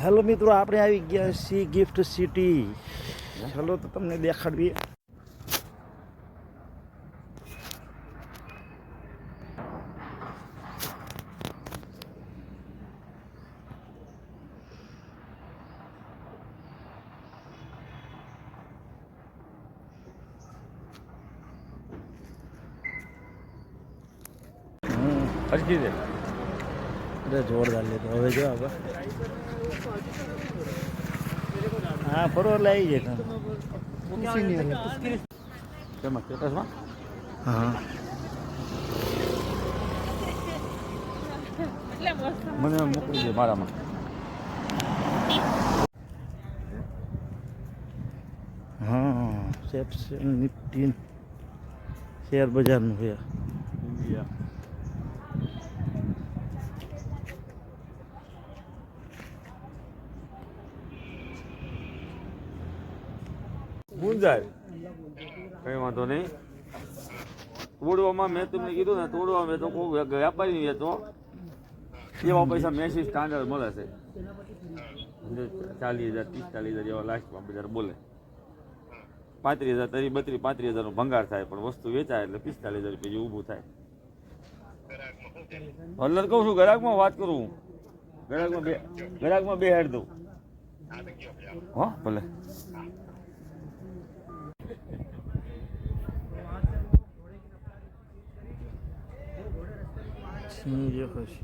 Hello મિત્રો, આપણે આવી ગયા છીએ ગિફ્ટ સિટી. ચલો તો તમને દેખાડીએ. અટકી દે. જોરદાર લેતો હવે જો આપણે હા બરોબર લાવી જાય કેમાં સ્ટેટસમાં હા મને મોકલી દે મારામાં. હા સેપ્શન નિફ્ટી શેર બજારનું છે. ઇન્ડિયા ગુંજાય કંઈ વાંધો નહીં. તોડવામાં મેં તમને કીધું ને, તોડવા મેં તો કોઈ વ્યાપારી વેચો એવા પૈસા મેસી સ્ટાન્ડર્ડ મળે છે. 40,000 45,000 એવા લાસ્ટમાં બજાર બોલે. 35,000 તરી 32-35,000 ભંગાર થાય, પણ વસ્તુ વેચાય એટલે 45,000 રૂપિયા ઊભું થાય. હલ્લર કહું છું, ગ્રાહકમાં વાત કરું. ગ્રાહકમાં બે હેડ દઉં. હા ભલે. સિંહ જે ખુશ